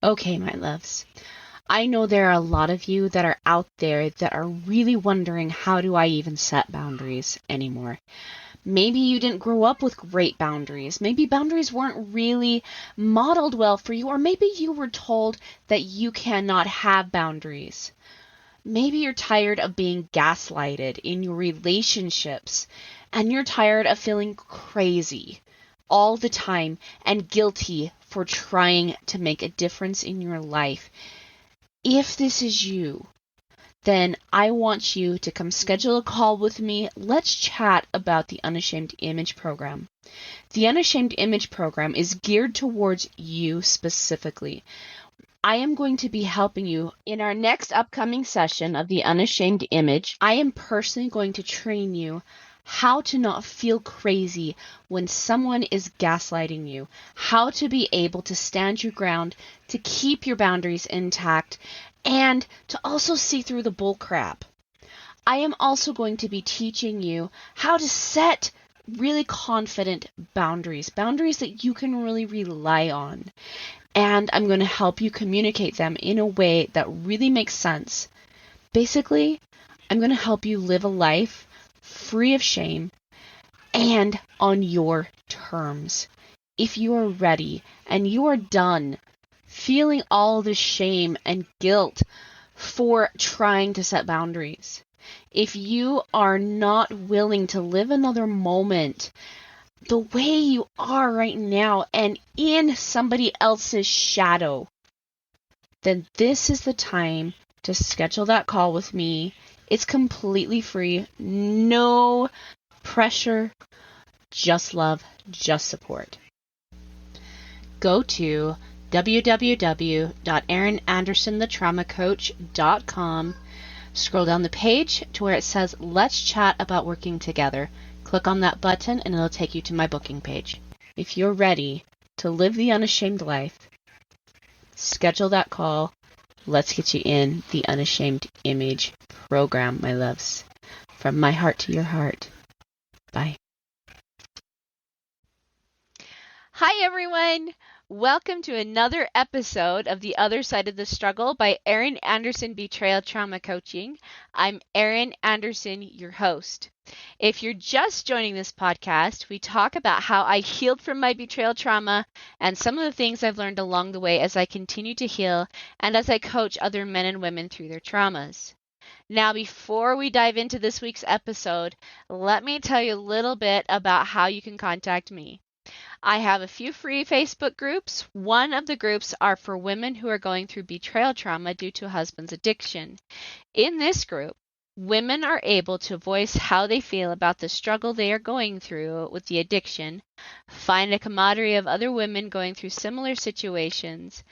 Okay, my loves. I know there are a lot of you that are out there that are really wondering, how do I even set boundaries anymore? Maybe you didn't grow up with great boundaries. Maybe boundaries weren't really modeled well for you, or maybe you were told that you cannot have boundaries. Maybe you're tired of being gaslighted in your relationships, and you're tired of feeling crazy all the time and guilty for trying to make a difference in your life. If this is you, then I want you to come schedule a call with me. Let's chat about the Unashamed Image Program. The Unashamed Image Program is geared towards you specifically. I am going to be helping you in our next upcoming session of the Unashamed Image. I am personally going to train you how to not feel crazy when someone is gaslighting you, how to be able to stand your ground, to keep your boundaries intact, and to also see through the bull crap. I am also going to be teaching you how to set really confident boundaries that you can really rely on. And I'm going to help you communicate them in a way that really makes sense. Basically, I'm going to help you live a life free of shame and on your terms. If you are ready and you are done feeling all the shame and guilt for trying to set boundaries, if you are not willing to live another moment the way you are right now and in somebody else's shadow, then this is the time to schedule that call with me. It's completely free, no pressure, just love, just support. Go to www.erinandersonthetraumacoach.com. Scroll down the page to where it says, Let's Chat About Working Together. Click on that button and it'll take you to my booking page. If you're ready to live the unashamed life, schedule that call. Let's get you in the Unashamed Image Program, my loves. From my heart to your heart. Bye. Hi, everyone. Welcome to another episode of The Other Side of the Struggle by Erin Anderson Betrayal Trauma Coaching. I'm Erin Anderson, your host. If you're just joining this podcast, we talk about how I healed from my betrayal trauma and some of the things I've learned along the way as I continue to heal and as I coach other men and women through their traumas. Now, before we dive into this week's episode, let me tell you a little bit about how you can contact me. I have a few free Facebook groups. One of the groups are for women who are going through betrayal trauma due to a husband's addiction. In this group, women are able to voice how they feel about the struggle they are going through with the addiction, find a camaraderie of other women going through similar situations,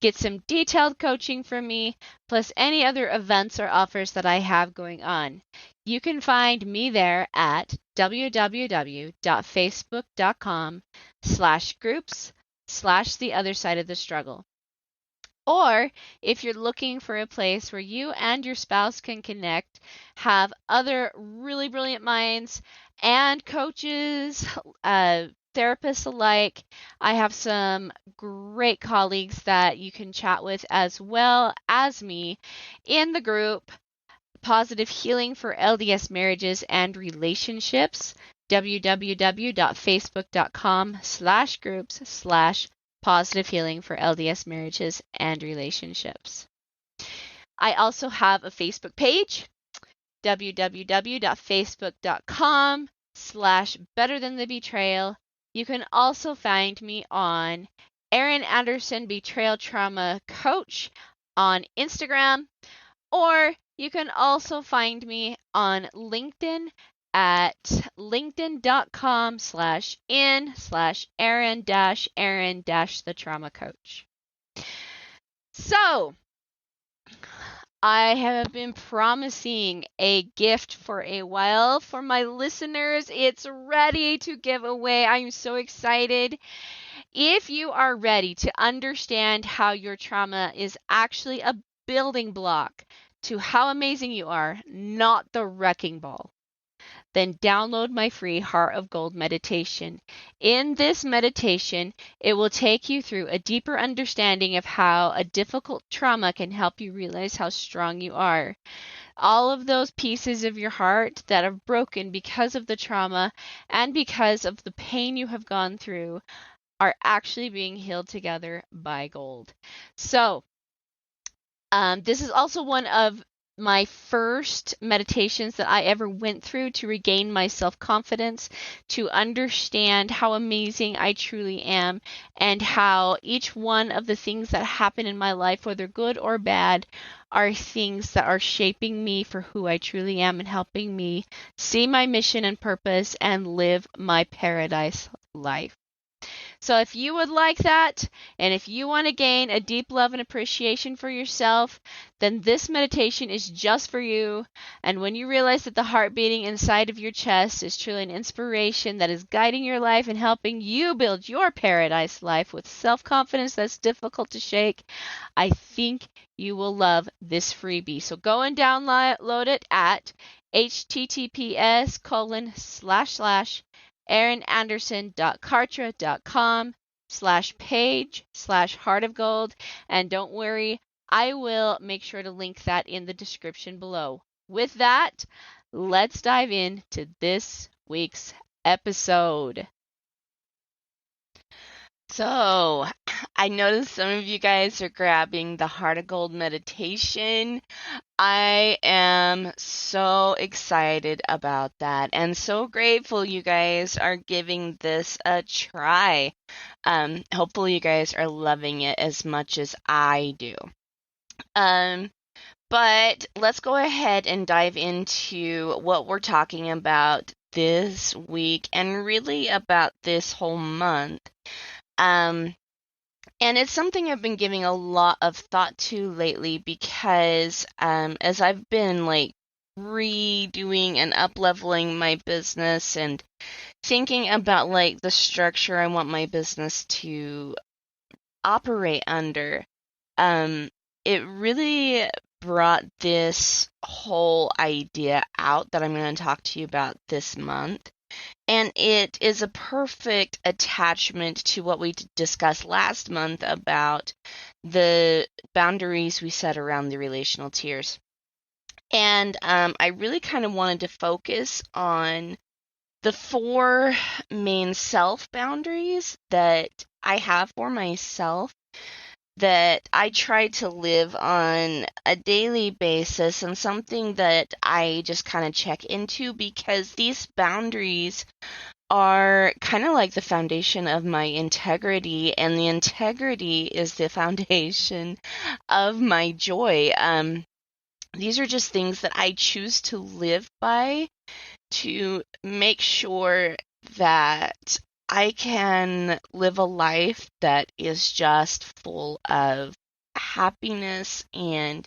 get some detailed coaching from me, plus any other events or offers that I have going on. You can find me there at www.facebook.com/groups/the other side of the struggle. Or if you're looking for a place where you and your spouse can connect, have other really brilliant minds and coaches, therapists alike, I have some great colleagues that you can chat with as well as me in the group Positive Healing for LDS Marriages and Relationships, www.facebook.com/groups/Positive Healing for LDS Marriages and Relationships. I also have a Facebook page, www.facebook.com/Better Than the Betrayal. You can also find me on Erin Anderson Betrayal Trauma Coach on Instagram, or you can also find me on LinkedIn at linkedin.com/in/Erin-the Trauma Coach. So, I have been promising a gift for a while for my listeners. It's ready to give away. I'm so excited. If you are ready to understand how your trauma is actually a building block to how amazing you are, not the wrecking ball, then download my free Heart of Gold meditation. In this meditation, it will take you through a deeper understanding of how a difficult trauma can help you realize how strong you are. All of those pieces of your heart that are broken because of the trauma and because of the pain you have gone through are actually being healed together by gold. So, this is also one of my first meditations that I ever went through to regain my self-confidence, to understand how amazing I truly am, and how each one of the things that happen in my life, whether good or bad, are things that are shaping me for who I truly am and helping me see my mission and purpose and live my paradise life. So if you would like that, and if you want to gain a deep love and appreciation for yourself, then this meditation is just for you. And when you realize that the heart beating inside of your chest is truly an inspiration that is guiding your life and helping you build your paradise life with self-confidence that's difficult to shake, I think you will love this freebie. So go and download it at https://erinanderson.kartra.com/page/heart of gold. And don't worry, I will make sure to link that in the description below. With that, let's dive into this week's episode. So, I noticed some of you guys are grabbing the Heart of Gold meditation. I am so excited about that and so grateful you guys are giving this a try. Hopefully you guys are loving it as much as I do. But let's go ahead and dive into what we're talking about this week and really about this whole month. And it's something I've been giving a lot of thought to lately because as I've been like redoing and up-leveling my business and thinking about like the structure I want my business to operate under, it really brought this whole idea out that I'm going to talk to you about this month. And it is a perfect attachment to what we discussed last month about the boundaries we set around the relational tiers. And I really kind of wanted to focus on the 4 main self boundaries that I have for myself that I try to live on a daily basis and something that I just kind of check into because these boundaries are kind of like the foundation of my integrity, and the integrity is the foundation of my joy. These are just things that I choose to live by to make sure that I can live a life that is just full of happiness and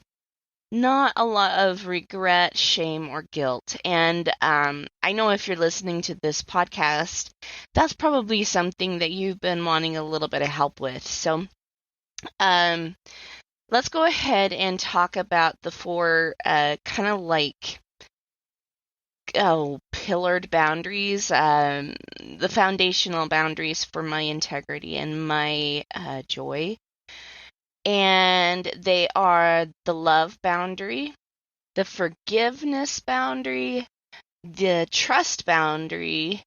not a lot of regret, shame, or guilt. And I know if you're listening to this podcast, that's probably something that you've been wanting a little bit of help with. So let's go ahead and talk about the 4 kind of like pillared boundaries, the foundational boundaries for my integrity and my joy. And they are the love boundary, the forgiveness boundary, the trust boundary,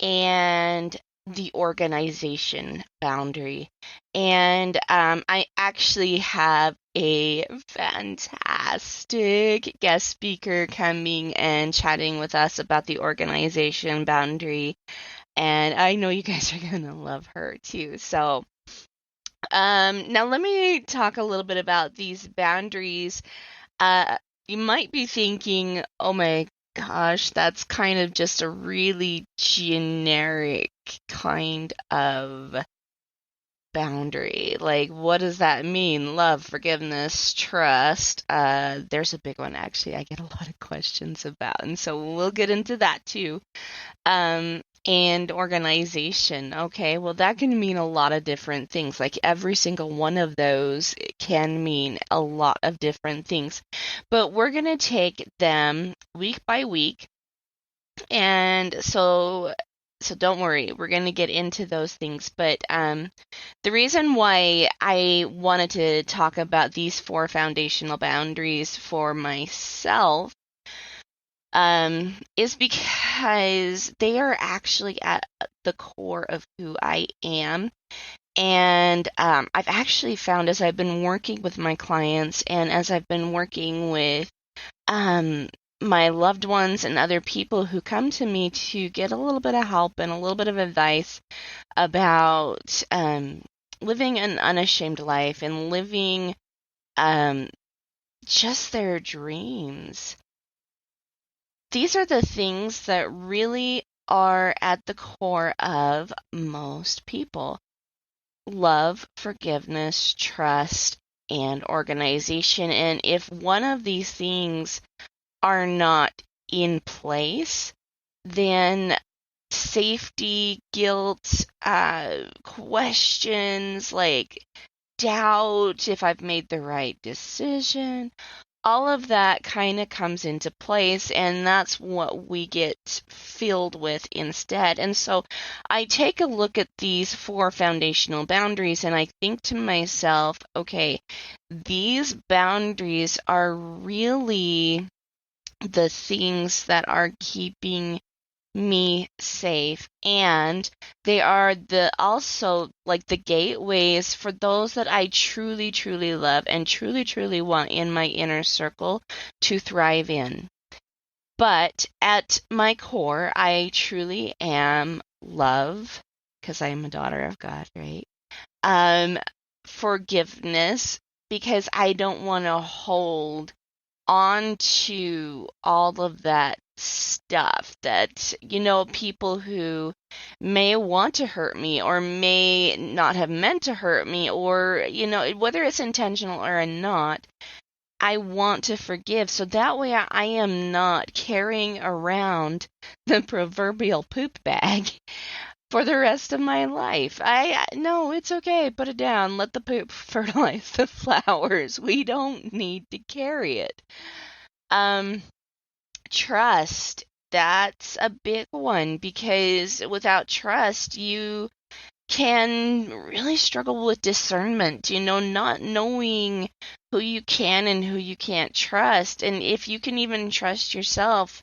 and the organization boundary. And I actually have a fantastic guest speaker coming and chatting with us about the organization boundary. And I know you guys are going to love her too. So now let me talk a little bit about these boundaries. You might be thinking, oh my gosh, that's kind of just a really generic kind of boundary. Like, what does that mean? Love, forgiveness, trust. There's a big one, actually, I get a lot of questions about, and so we'll get into that too. And organization. Okay, well, that can mean a lot of different things. Like, every single one of those can mean a lot of different things. But we're going to take them week by week And so don't worry, we're going to get into those things. But the reason why I wanted to talk about these 4 foundational boundaries for myself is because they are actually at the core of who I am. And I've actually found, as I've been working with my clients and as I've been working with um, my loved ones and other people who come to me to get a little bit of help and a little bit of advice about living an unashamed life and living um, just their dreams. These are the things that really are at the core of most people: love, forgiveness, trust, and organization. And if one of these things are not in place, then safety, guilt, questions like doubt if I've made the right decision, all of that kind of comes into place, and that's what we get filled with instead. And so I take a look at these 4 foundational boundaries and I think to myself, okay, these boundaries are really the things that are keeping me safe, and they are also like the gateways for those that I truly truly love and truly truly want in my inner circle to thrive in. But at my core, I truly am love, because I am a daughter of God, right? um Forgiveness, because I don't want to hold on to all of that stuff that, people who may want to hurt me or may not have meant to hurt me, or, whether it's intentional or not, I want to forgive. So that way I am not carrying around the proverbial poop bag for the rest of my life. No, it's okay. Put it down. Let the poop fertilize the flowers. We don't need to carry it. Um, Trust. That's a big one, because without trust, you can really struggle with discernment, not knowing who you can and who you can't trust. And if you can even trust yourself,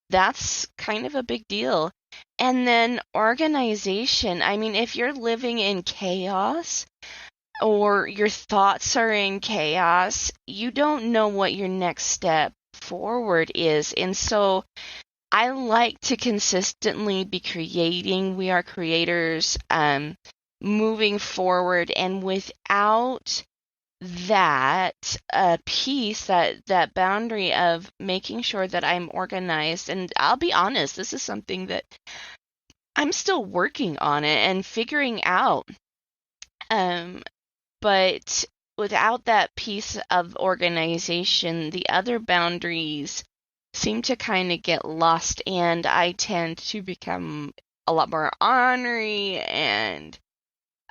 that's kind of a big deal. And then organization. I mean, if you're living in chaos or your thoughts are in chaos, you don't know what your next step forward is. And so I like to consistently be creating. We are creators, moving forward. And without that piece, that boundary of making sure that I'm organized, and I'll be honest, this is something that I'm still working on it and figuring out. Um, but without that piece of organization, the other boundaries seem to kind of get lost, and I tend to become a lot more ornery and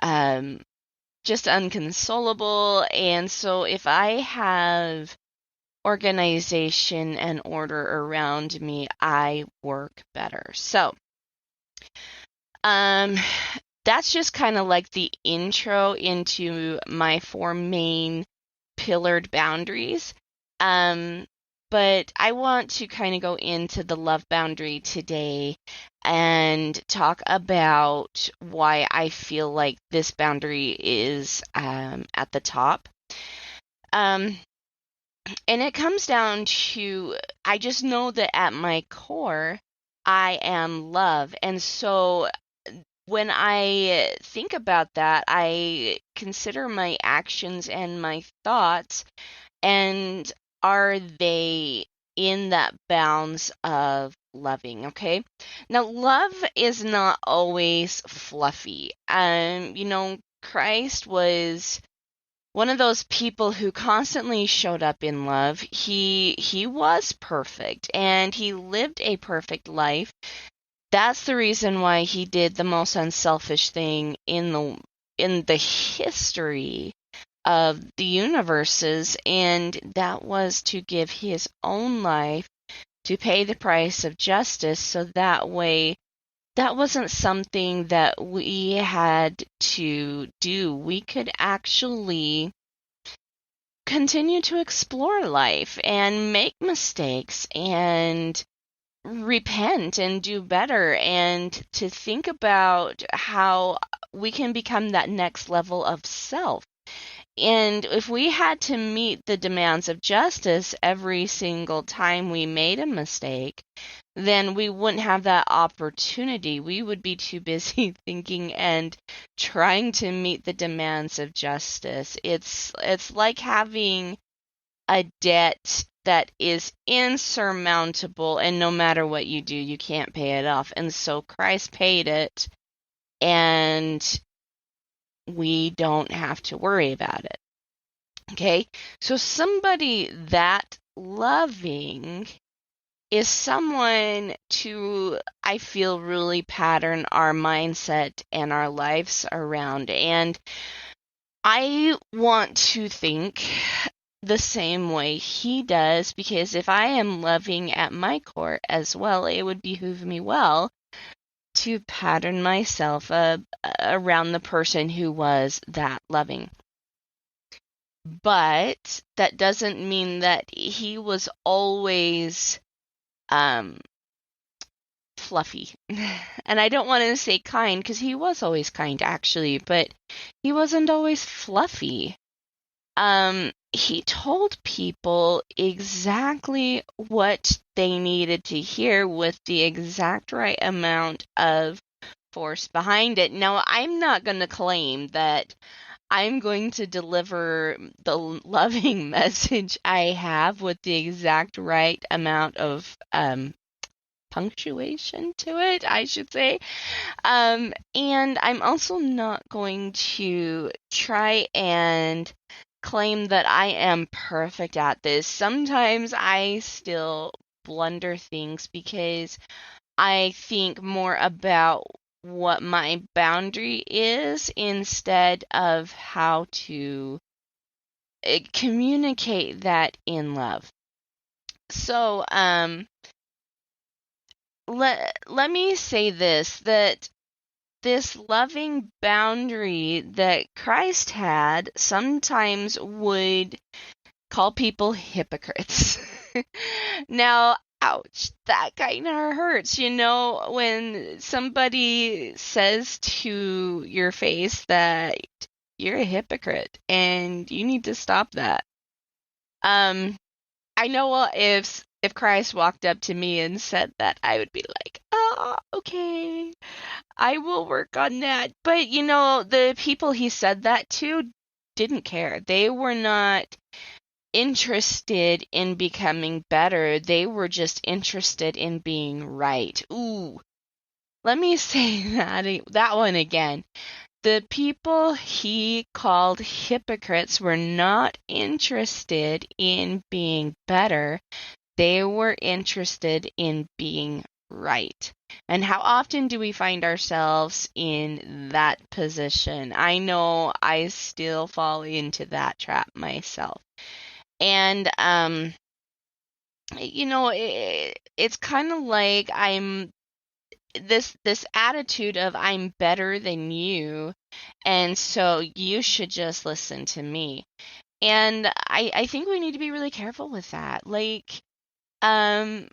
um, just unconsolable. And so if I have organization and order around me, I work better. So um, that's just kind of like the intro into my 4 main pillared boundaries. But I want to kind of go into the love boundary today and talk about why I feel like this boundary is at the top. And it comes down to, I just know that at my core, I am love. And so when I think about that, I consider my actions and my thoughts, and are they in that bounds of loving? Okay. Now, love is not always fluffy. Christ was one of those people who constantly showed up in love. He was perfect and he lived a perfect life. That's the reason why he did the most unselfish thing in the history of the universes, and that was to give his own life to pay the price of justice, so that way that wasn't something that we had to do. We could actually continue to explore life and make mistakes and repent and do better, and to think about how we can become that next level of self. And if we had to meet the demands of justice every single time we made a mistake, then we wouldn't have that opportunity. We would be too busy thinking and trying to meet the demands of justice. It's like having a debt that is insurmountable, and no matter what you do, you can't pay it off. And so Christ paid it, and we don't have to worry about it. Okay? So somebody that loving is someone to, I feel, really pattern our mindset and our lives around. And I want to think the same way he does, because if I am loving at my core as well, it would behoove me well to pattern myself around the person who was that loving. But that doesn't mean that he was always fluffy. And I don't want to say kind, because he was always kind, actually, but he wasn't always fluffy. He told people exactly what they needed to hear with the exact right amount of force behind it. Now, I'm not going to claim that I'm going to deliver the loving message I have with the exact right amount of punctuation to it, I should say. And I'm also not going to try and claim that I am perfect at this. Sometimes I still blunder things because I think more about what my boundary is instead of how to communicate that in love. So, let me say this, that this loving boundary that Christ had sometimes would call people hypocrites. Now, ouch, that kind of hurts, when somebody says to your face that you're a hypocrite and you need to stop that. I know if Christ walked up to me and said that, I would be like, oh, okay, I will work on that. But, the people he said that to didn't care. They were not interested in becoming better. They were just interested in being right. Ooh, let me say that one again. The people he called hypocrites were not interested in being better. They were interested in being right. And how often do we find ourselves in that position? I know I still fall into that trap myself. And, it's kind of like I'm this attitude of I'm better than you, and so you should just listen to me. And I think we need to be really careful with that. Like, when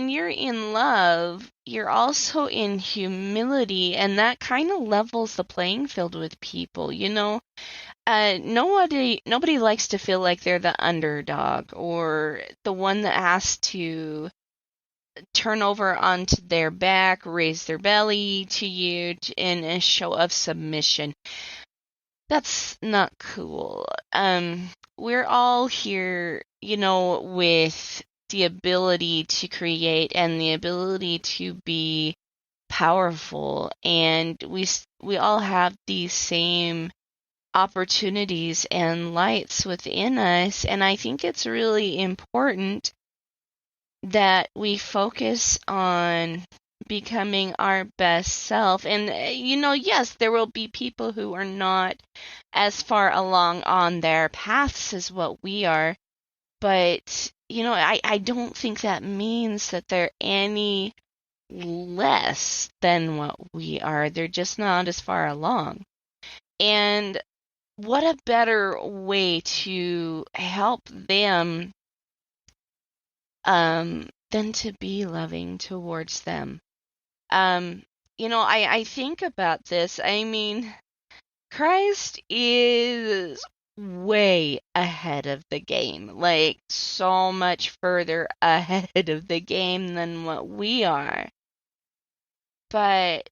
you're in love, you're also in humility, and that kind of levels the playing field with people. Nobody likes to feel like they're the underdog or the one that has to turn over onto their back, raise their belly to you in a show of submission. That's not cool. We're all here, with the ability to create and the ability to be powerful, and we all have these same opportunities and lights within us, and I think it's really important that we focus on becoming our best self. And, yes, there will be people who are not as far along on their paths as what we are, but, I don't think that means that they're any less than what we are. They're just not as far along. And what a better way to help them than to be loving towards them. I think about this. I mean, Christ is way ahead of the game, like so much further ahead of the game than what we are. But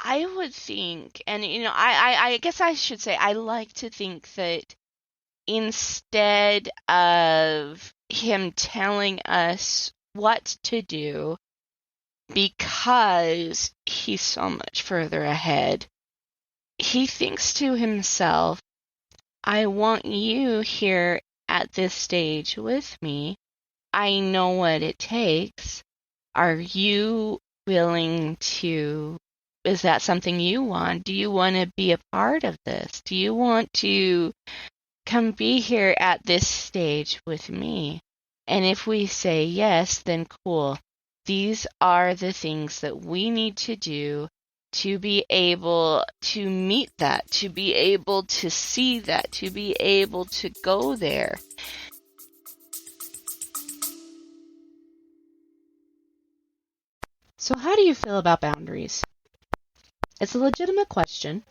I would think, and I guess I should say, I like to think that instead of him telling us what to do because he's so much further ahead, he thinks to himself, I want you here at this stage with me. I know what it takes. Are you willing to? Is that something you want? Do you want to be a part of this? Do you want to come be here at this stage with me? And if we say yes, then cool. These are the things that we need to do to be able to meet that, to be able to see that, to be able to go there. So how do you feel about boundaries? It's a legitimate question.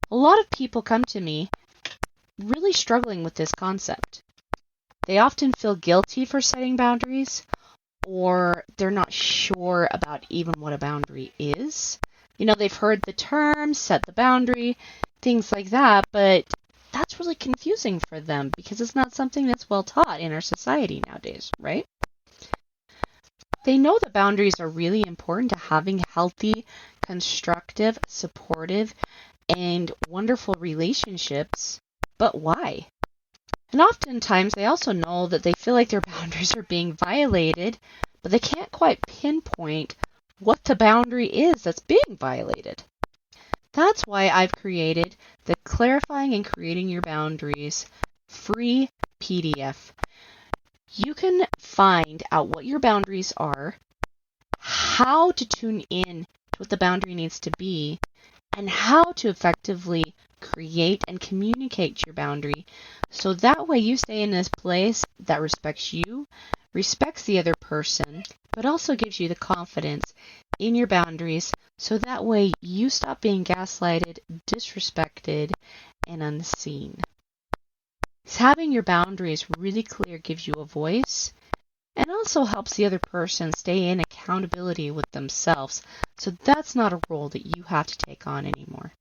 A lot of people come to me really struggling with this concept. They often feel guilty for setting boundaries, or they're not sure about even what a boundary is. They've heard the term, set the boundary, things like that, but that's really confusing for them because it's not something that's well taught in our society nowadays, right? They know that boundaries are really important to having healthy, constructive, supportive, and wonderful relationships, but why? And oftentimes they also know that they feel like their boundaries are being violated, but they can't quite pinpoint what the boundary is that's being violated. That's why I've created the Clarifying and Creating Your Boundaries free PDF. You can find out what your boundaries are, how to tune in to what the boundary needs to be, and how to effectively create and communicate your boundary so that way you stay in this place that respects you, respects the other person, but also gives you the confidence in your boundaries so that way you stop being gaslighted, disrespected, and unseen. Having your boundaries really clear gives you a voice and also helps the other person stay in accountability with themselves. So that's not a role that you have to take on anymore.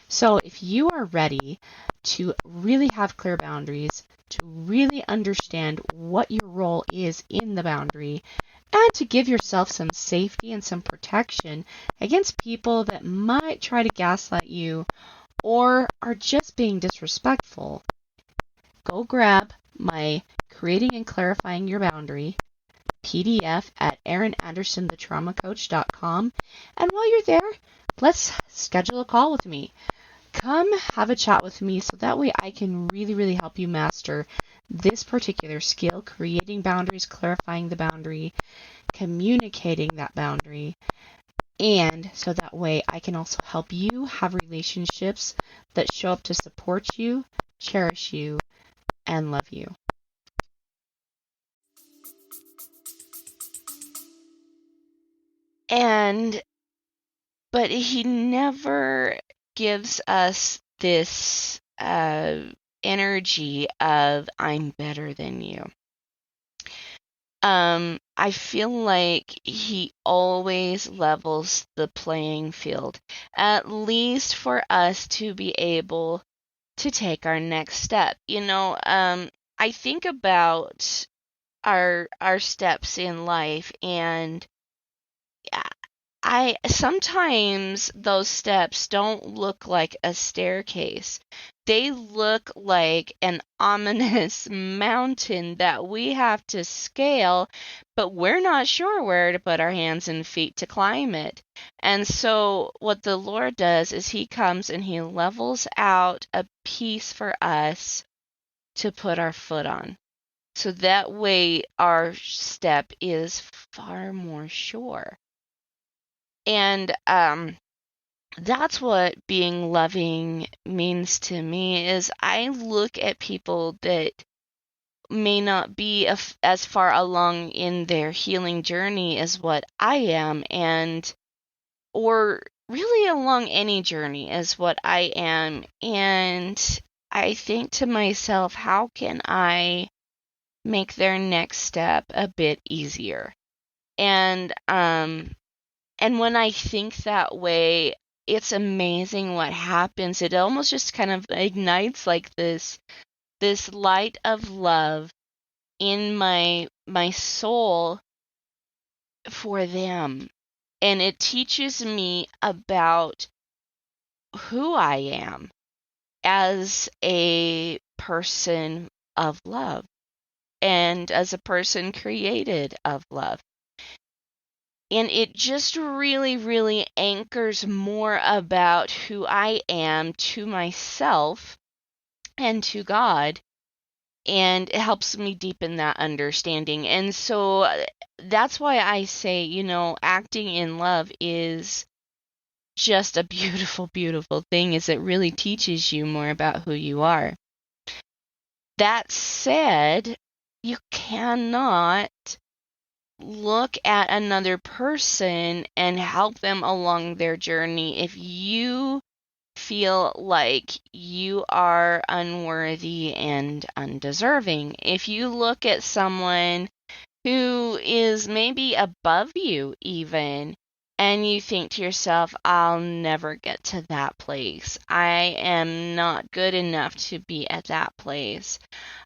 So if you are ready to really have clear boundaries, to really understand what your role is in the boundary, and to give yourself some safety and some protection against people that might try to gaslight you or are just being disrespectful, go grab my Creating and Clarifying Your Boundary PDF at erinandersonthetraumacoach.com. And while you're there, let's schedule a call with me. Come have a chat with me so that way I can really, really help you master this particular skill, creating boundaries, clarifying the boundary, communicating that boundary, and so that way I can also help you have relationships that show up to support you, cherish you, and love you. But he never gives us this energy of I'm better than you. I feel like he always levels the playing field, at least for us to be able to take our next step. I think about our steps in life, and sometimes those steps don't look like a staircase. They look like an ominous mountain that we have to scale, but we're not sure where to put our hands and feet to climb it. And so what the Lord does is he comes and he levels out a piece for us to put our foot on. So that way our step is far more sure. And that's what being loving means to me, is I look at people that may not be as far along in their healing journey as what I am, and or really along any journey as what I am, and I think to myself, how can I make their next step a bit easier? And when I think that way, it's amazing what happens. It almost just kind of ignites like this light of love in my soul for them. And it teaches me about who I am as a person of love and as a person created of love. And it just really, really anchors more about who I am to myself and to God. And it helps me deepen that understanding. And so that's why I say, acting in love is just a beautiful, beautiful thing, is it really teaches you more about who you are. That said, you cannot look at another person and help them along their journey if you feel like you are unworthy and undeserving. If you look at someone who is maybe above you even, and you think to yourself, I'll never get to that place. I am not good enough to be at that place.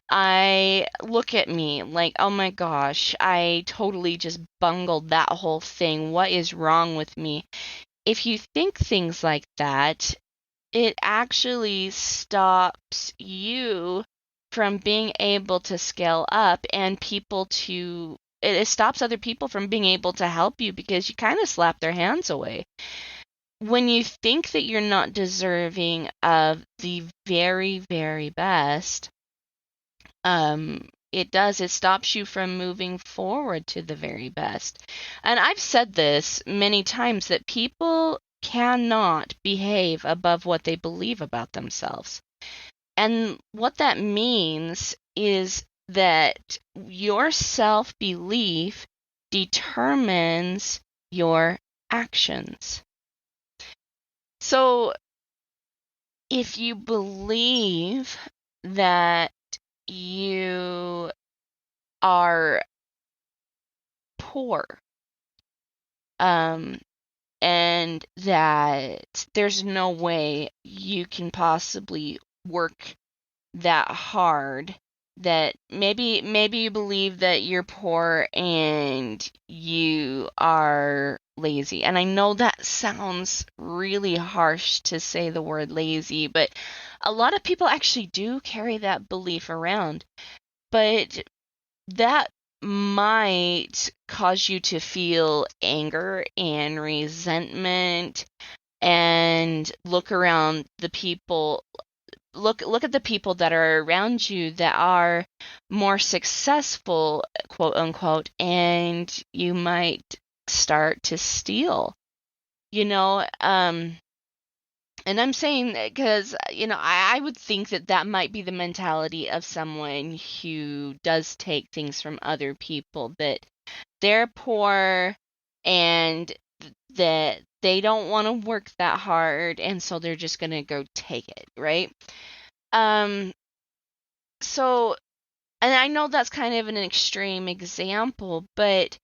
I look at me like, oh my gosh, I totally just bungled that whole thing. What is wrong with me? If you think things like that, it actually stops you from being able to scale up, and it stops other people from being able to help you, because you kind of slap their hands away. When you think that you're not deserving of the very, very best, it stops you from moving forward to the very best. And I've said this many times, that people cannot behave above what they believe about themselves. And what that means is that your self-belief determines your actions. So if you believe that you are poor, and that there's no way you can possibly work that hard, that maybe you believe that you're poor and you are lazy. And I know that sounds really harsh to say the word lazy, but a lot of people actually do carry that belief around. But that might cause you to feel anger and resentment, and look at the people that are around you that are more successful, quote unquote, and you might start to steal, and I'm saying that because, I would think that might be the mentality of someone who does take things from other people, that they're poor and that they don't want to work that hard, and so they're just going to go take it, right? So, and I know that's kind of an extreme example, but,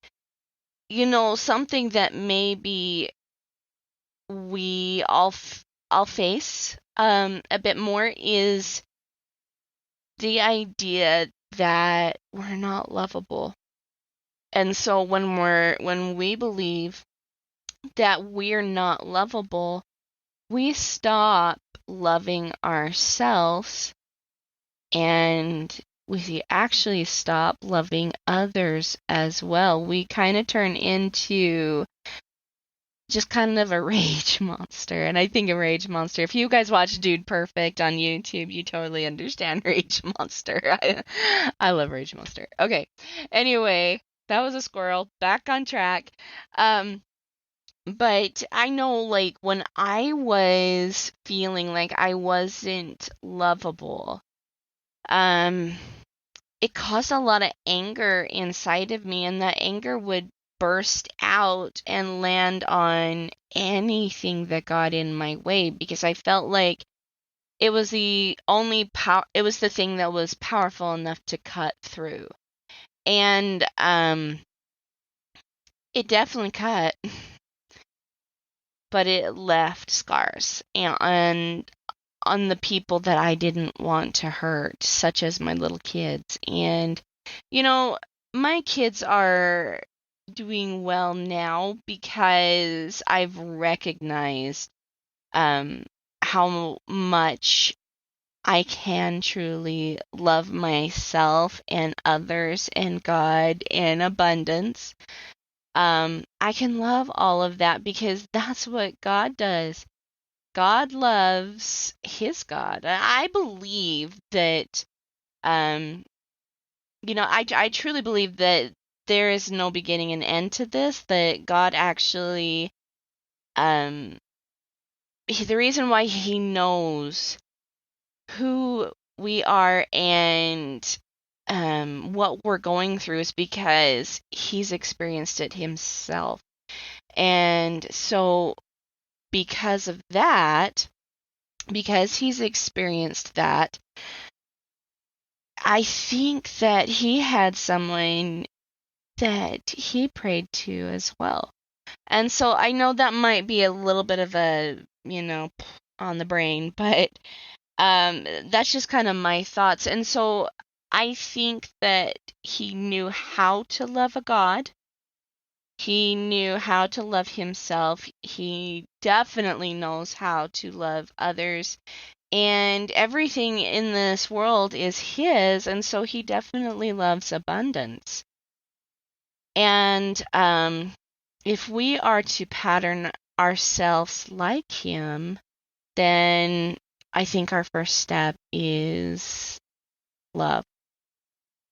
something that maybe we all face a bit more is the idea that we're not lovable. And so when we believe that we're not lovable, we stop loving ourselves, and we actually stop loving others as well. We kind of turn into just kind of a rage monster. And I think a rage monster, if you guys watch Dude Perfect on YouTube, you totally understand Rage Monster. I love Rage Monster. Okay. Anyway, that was a squirrel. Back on track. But I know, like, when I was feeling like I wasn't lovable, um, it caused a lot of anger inside of me, and that anger would burst out and land on anything that got in my way because I felt like it was the only it was the thing that was powerful enough to cut through. And it definitely cut, but it left scars and on the people that I didn't want to hurt, such as my little kids. And my kids are doing well now because I've recognized how much I can truly love myself and others and God in abundance. I can love all of that because that's what God does. God loves his God. I believe that, I truly believe that there is no beginning and end to this, that God actually, the reason why he knows who we are and what we're going through is because he's experienced it himself. And so because of that, because he's experienced that, I think that he had someone that he prayed to as well. And so I know that might be a little bit of a, on the brain, but that's just kind of my thoughts. And so I think that he knew how to love a God. He knew how to love himself. He definitely knows how to love others. And everything in this world is his, and so he definitely loves abundance. And if we are to pattern ourselves like him, then I think our first step is love.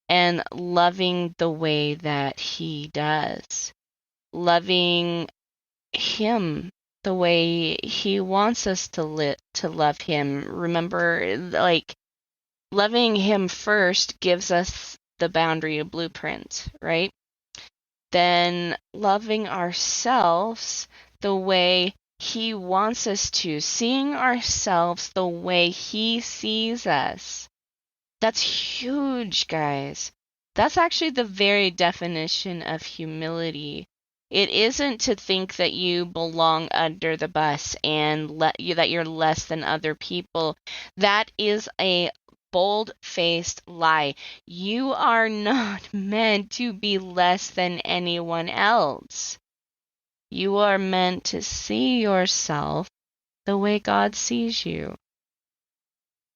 And loving the way that he does. Loving him the way he wants us to love him. Remember, like, loving him first gives us the boundary of blueprint, right? Then loving ourselves the way he wants us to, seeing ourselves the way he sees us. That's huge, guys. That's actually the very definition of humility. It isn't to think that you belong under the bus and that you're less than other people. That is a bold-faced lie. You are not meant to be less than anyone else. You are meant to see yourself the way God sees you.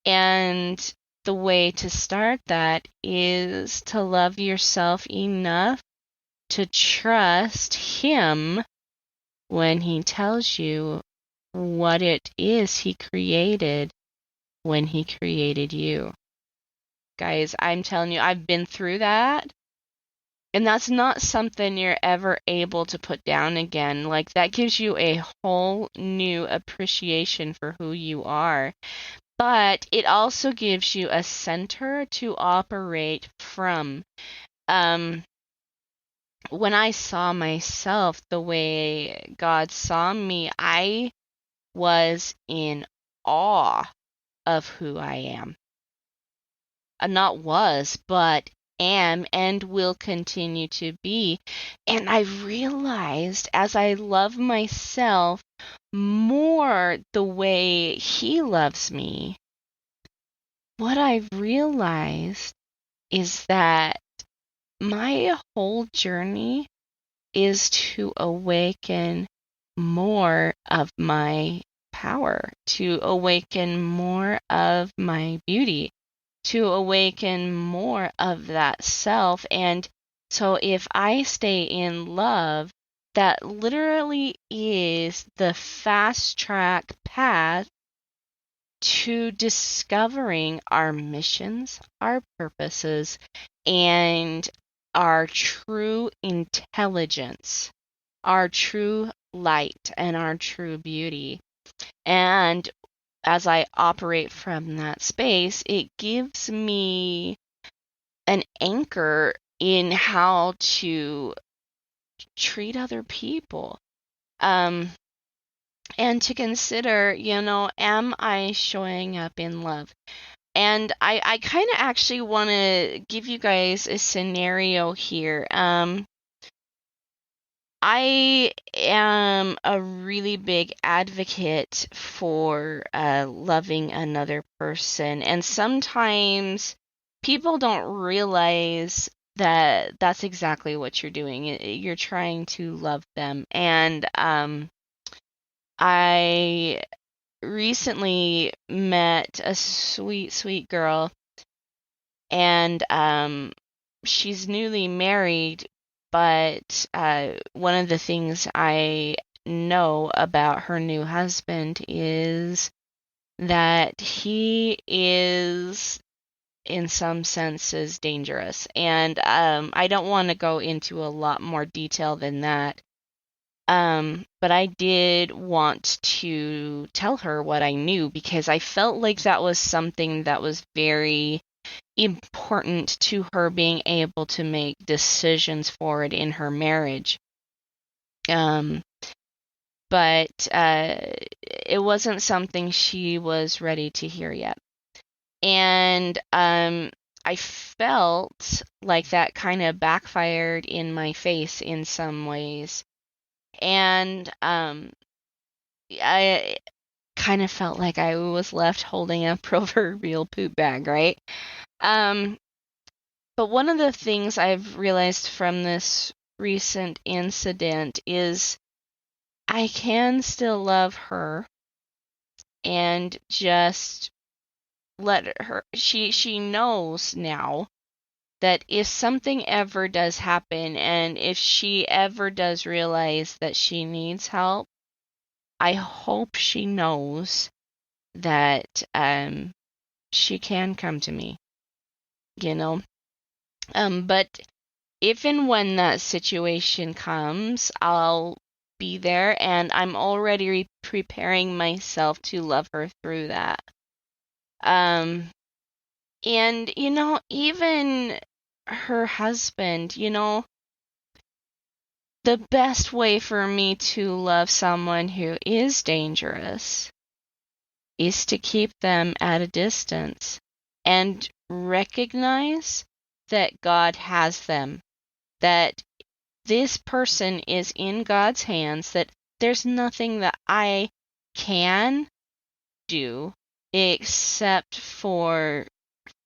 And the way to start that is to love yourself enough to trust him when he tells you what it is he created when he created you. Guys, I'm telling you, I've been through that. And that's not something you're ever able to put down again. Like, that gives you a whole new appreciation for who you are. But it also gives you a center to operate from. When I saw myself the way God saw me, I was in awe of who I am. Not was, but am and will continue to be. And I realized as I love myself more the way he loves me, what I've realized is that my whole journey is to awaken more of my power, to awaken more of my beauty, to awaken more of that self. And so if I stay in love, that literally is the fast track path to discovering our missions, our purposes, and our true intelligence, our true light, and our true beauty. And as I operate from that space, it gives me an anchor in how to treat other people. And to consider, am I showing up in love? And I kind of actually want to give you guys a scenario here. I am a really big advocate for loving another person, and sometimes people don't realize that that's exactly what you're doing. You're trying to love them, and I recently met a sweet, sweet girl, and she's newly married, but one of the things I know about her new husband is that he is, in some senses, dangerous. And I don't want to go into a lot more detail than that. But I did want to tell her what I knew because I felt like that was something that was very important to her being able to make decisions forward in her marriage. Um, but it wasn't something she was ready to hear yet. And I felt like that kind of backfired in my face in some ways. And I kind of felt like I was left holding a proverbial poop bag, right? But one of the things I've realized from this recent incident is I can still love her and just let her. She knows now that if something ever does happen and if she ever does realize that she needs help, I hope she knows that she can come to me, you know. But if and when that situation comes, I'll be there, and I'm already preparing myself to love her through that. And even her husband, the best way for me to love someone who is dangerous is to keep them at a distance and recognize that God has them, that this person is in God's hands, that there's nothing that I can do except for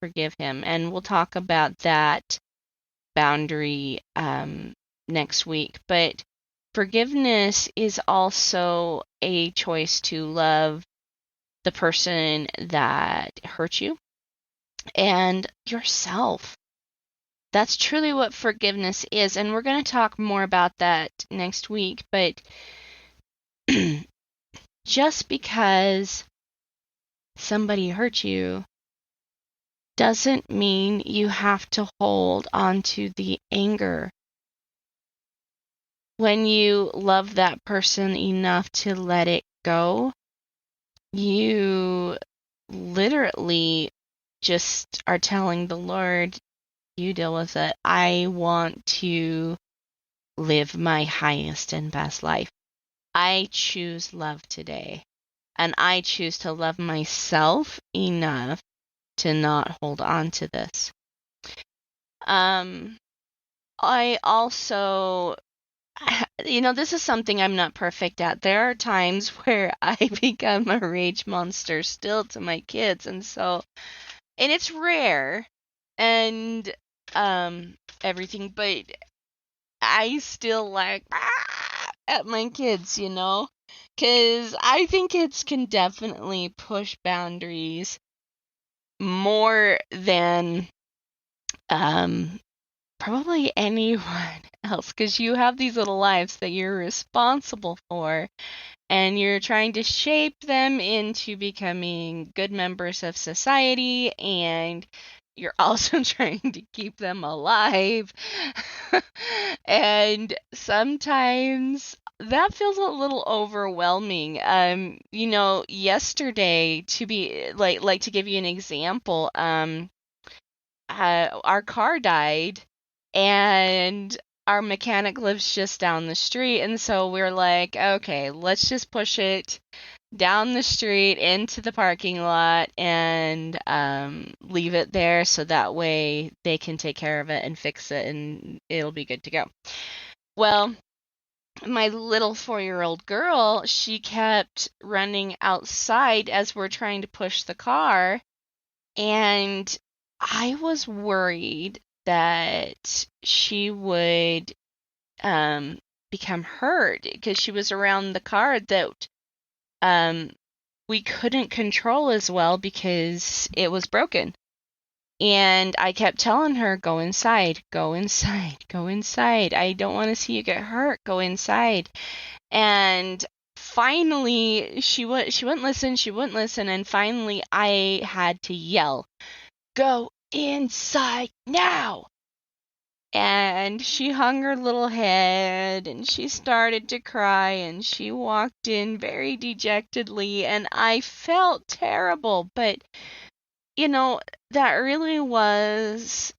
forgive him. And we'll talk about that boundary next week. But forgiveness is also a choice to love the person that hurt you and yourself. That's truly what forgiveness is. And we're going to talk more about that next week. But just because somebody hurt you doesn't mean you have to hold on to the anger. When you love that person enough to let it go, you literally just are telling the Lord, you deal with it. I want to live my highest and best life. I choose love today. And I choose to love myself enough to not hold on to this. I also, this is something I'm not perfect at. There are times where I become a rage monster still to my kids. And it's rare and everything, but I still like at my kids, because I think kids can definitely push boundaries more than probably anyone else, because you have these little lives that you're responsible for, and you're trying to shape them into becoming good members of society, and you're also trying to keep them alive. And sometimes that feels a little overwhelming. Yesterday, to be like to give you an example, our car died, and our mechanic lives just down the street, and so we're like, okay, let's just push it down the street into the parking lot and leave it there so that way they can take care of it and fix it and it'll be good to go. Well, my little 4-year-old girl, she kept running outside as we're trying to push the car, and I was worried that she would become hurt because she was around the car that we couldn't control as well because it was broken. And I kept telling her, go inside, go inside, go inside. I don't want to see you get hurt. Go inside. And finally, she wouldn't listen. She wouldn't listen. And finally, I had to yell, go inside now. And she hung her little head and she started to cry and she walked in very dejectedly, and I felt terrible. But, that really was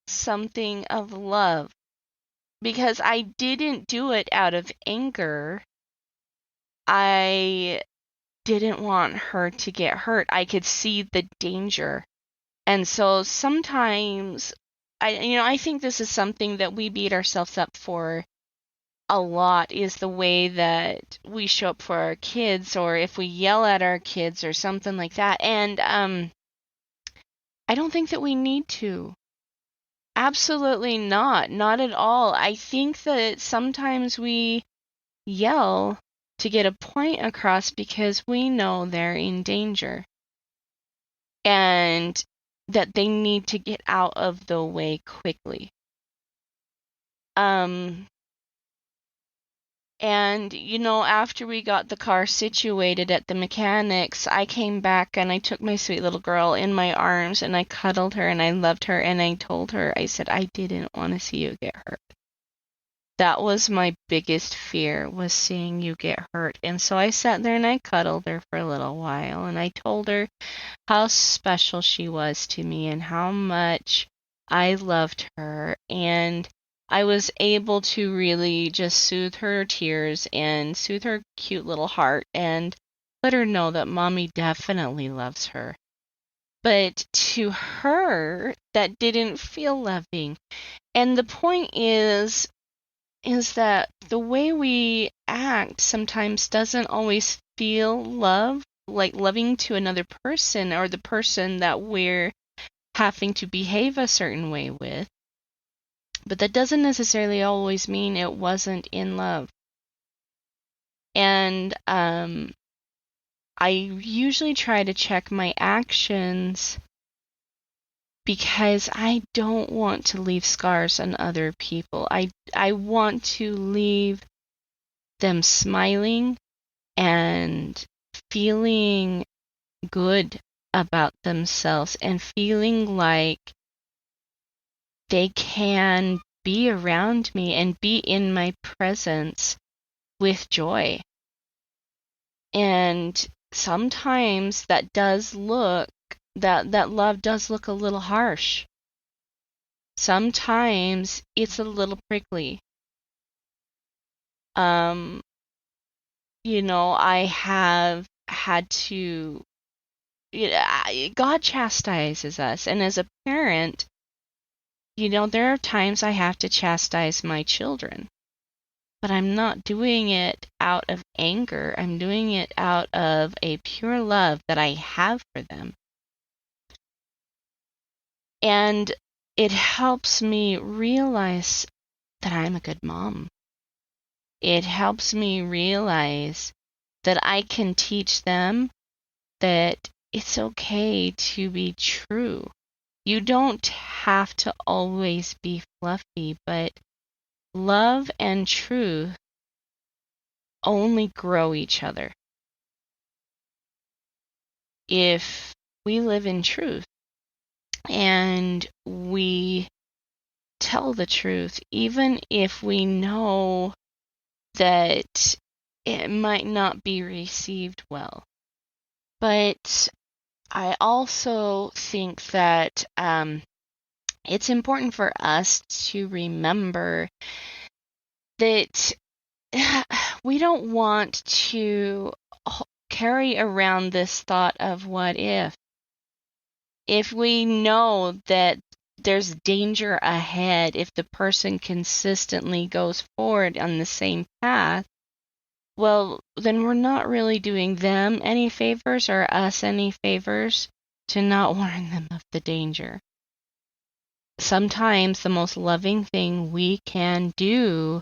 something of love, because I didn't do it out of anger. I didn't want her to get hurt. I could see the danger. And so sometimes I think this is something that we beat ourselves up for a lot, is the way that we show up for our kids, or if we yell at our kids or something like that. And I don't think that we need to. Absolutely not. Not at all. I think that sometimes we yell to get a point across because we know they're in danger and that they need to get out of the way quickly. And, after we got the car situated at the mechanics, I came back and I took my sweet little girl in my arms and I cuddled her and I loved her and I told her, I said, I didn't want to see you get hurt. That was my biggest fear, was seeing you get hurt. And so I sat there and I cuddled her for a little while and I told her how special she was to me and how much I loved her. And I was able to really just soothe her tears and soothe her cute little heart and let her know that mommy definitely loves her. But to her, that didn't feel loving. And the point is that the way we act sometimes doesn't always feel like loving to another person or the person that we're having to behave a certain way with. But that doesn't necessarily always mean it wasn't in love. And I usually try to check my actions because I don't want to leave scars on other people. I want to leave them smiling and feeling good about themselves and feeling like they can be around me and be in my presence with joy. And sometimes that love does look a little harsh. Sometimes it's a little prickly. I have had to, God chastises us. And as a parent, there are times I have to chastise my children. But I'm not doing it out of anger. I'm doing it out of a pure love that I have for them. And it helps me realize that I'm a good mom. It helps me realize that I can teach them that it's okay to be true, You don't have to always be fluffy, but love and truth only grow each other. If we live in truth and we tell the truth, even if we know that it might not be received well. But I also think that it's important for us to remember that we don't want to carry around this thought of what if. If we know that there's danger ahead if the person consistently goes forward on the same path, well, then we're not really doing them any favors or us any favors to not warn them of the danger. Sometimes the most loving thing we can do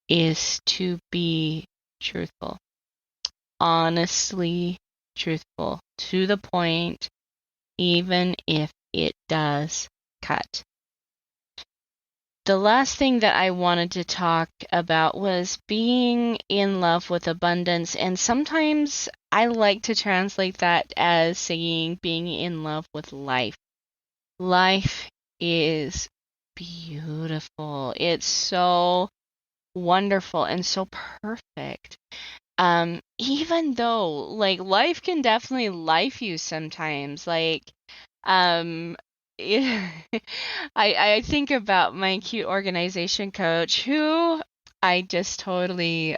is to be truthful, honestly truthful, to the point, even if it does cut. The last thing that I wanted to talk about was being in love with abundance, and sometimes I like to translate that as saying being in love with life. Life is beautiful. It's so wonderful and so perfect. Even though, like, life can definitely life you sometimes. Like, I think about my cute organization coach who I just totally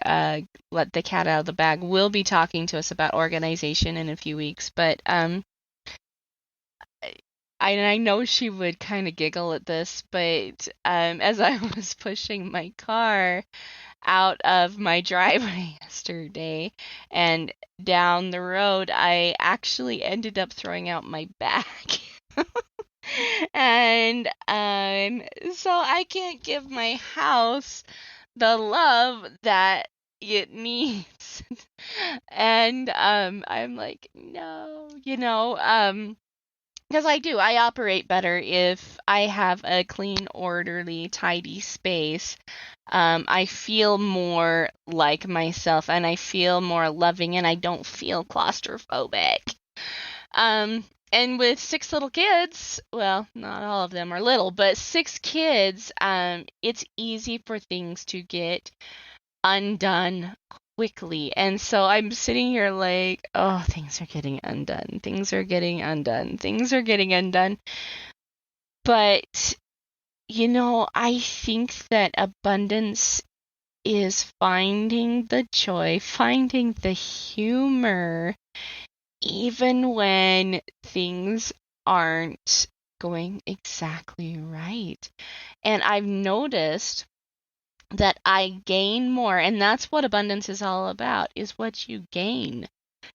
let the cat out of the bag. Will be talking to us about organization in a few weeks, but I know she would kind of giggle at this, but as I was pushing my car out of my driveway yesterday and down the road, I actually ended up throwing out my bag. And so I can't give my house the love that it needs. And I'm like, no, because I operate better if I have a clean, orderly, tidy space. I feel more like myself and I feel more loving and I don't feel claustrophobic. And with 6 little kids, well, not all of them are little, but 6 kids, it's easy for things to get undone quickly. And so I'm sitting here like, oh, things are getting undone. Things are getting undone. Things are getting undone. But, I think that abundance is finding the joy, finding the humor, even when things aren't going exactly right. And I've noticed that I gain more, and that's what abundance is all about, is what you gain.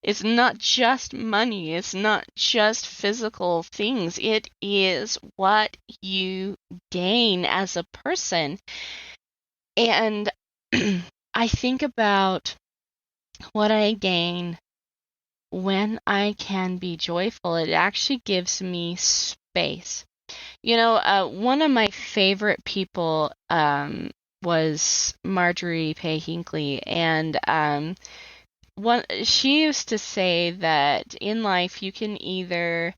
It's not just money, it's not just physical things, it is what you gain as a person. And I think about what I gain when I can be joyful. It actually gives me space. One of my favorite people was Marjorie Pay Hinckley, and she used to say that in life you can either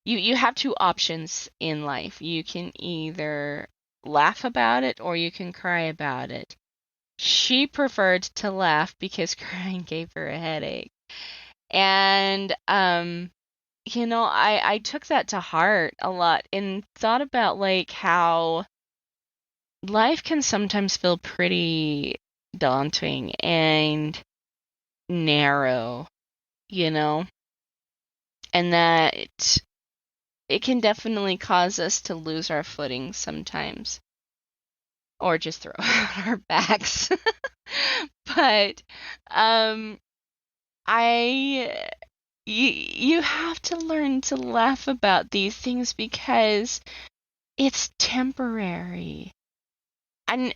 you have 2 options in life. You can either laugh about it or you can cry about it. She preferred to laugh because crying gave her a headache. And I took that to heart a lot and thought about like how life can sometimes feel pretty daunting and narrow, and that it can definitely cause us to lose our footing sometimes or just throw out our backs. But you have to learn to laugh about these things because it's temporary. And,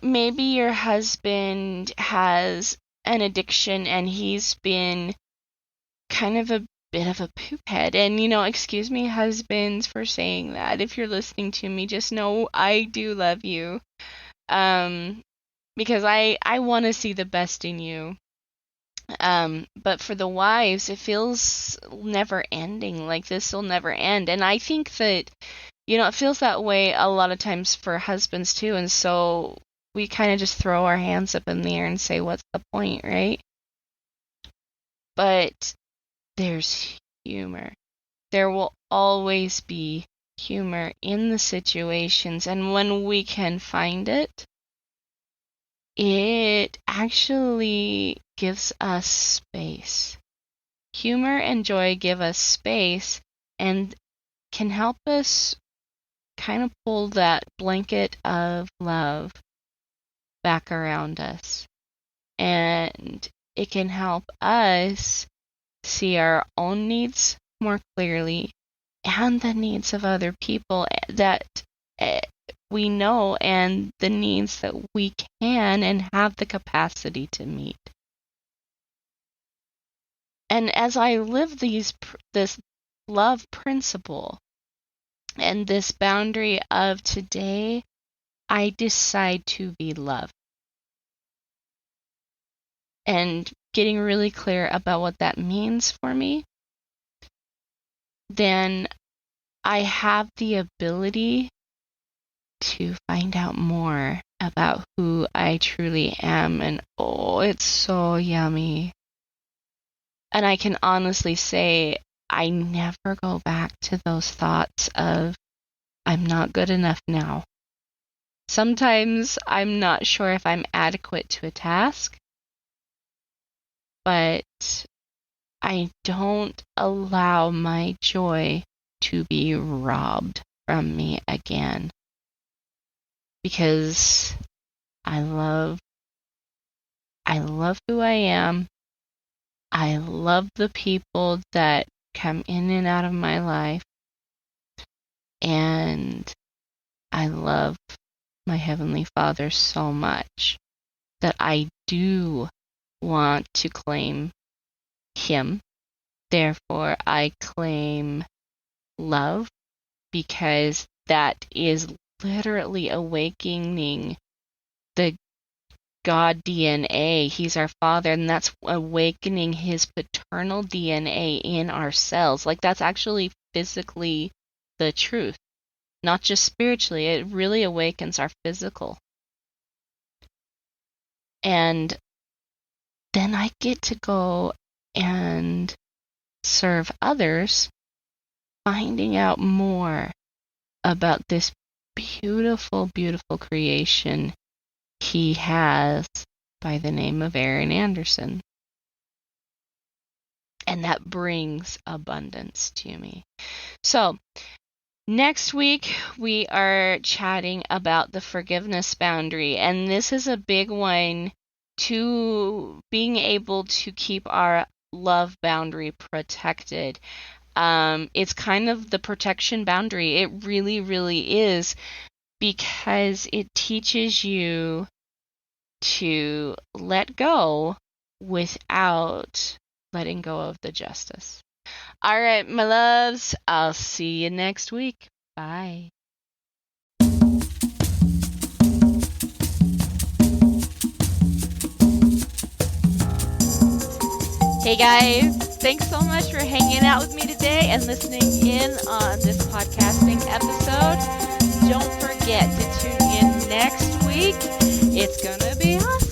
maybe your husband has an addiction and he's been kind of bit of a poop head. And, excuse me, husbands, for saying that. If you're listening to me, just know I do love you. Because I want to see the best in you. But for the wives, it feels never ending. Like this will never end. And I think that, it feels that way a lot of times for husbands too. And so we kind of just throw our hands up in the air and say, what's the point, right? But there's humor. There will always be humor in the situations. And when we can find it, it actually gives us space. Humor and joy give us space and can help us kind of pull that blanket of love back around us. And it can help us see our own needs more clearly and the needs of other people that we know and the needs that we can and have the capacity to meet. And as I live this love principle and this boundary of today, I decide to be love. And getting really clear about what that means for me, then I have the ability to find out more about who I truly am. And oh, it's so yummy. And I can honestly say I never go back to those thoughts of I'm not good enough now. Sometimes I'm not sure if I'm adequate to a task, but I don't allow my joy to be robbed from me again. Because I love who I am. I love the people that come in and out of my life. And I love my Heavenly Father so much that I do want to claim Him. Therefore, I claim love, because that is literally awakening the God DNA. He's our Father, and that's awakening His paternal DNA in our cells. Like, that's actually physically the truth, not just spiritually. It really awakens our physical. And then I get to go and serve others, finding out more about this beautiful, beautiful creation He has by the name of Aaron Anderson. And that brings abundance to me. So, next week we are chatting about the forgiveness boundary. And this is a big one to being able to keep our love boundary protected. It's kind of the protection boundary. It really, really is, because it teaches you to let go without letting go of the justice. All right, my loves, I'll see you next week. Bye. Hey guys, thanks so much for hanging out with me today and listening in on this podcasting episode. Don't forget to tune in next week. It's gonna be awesome.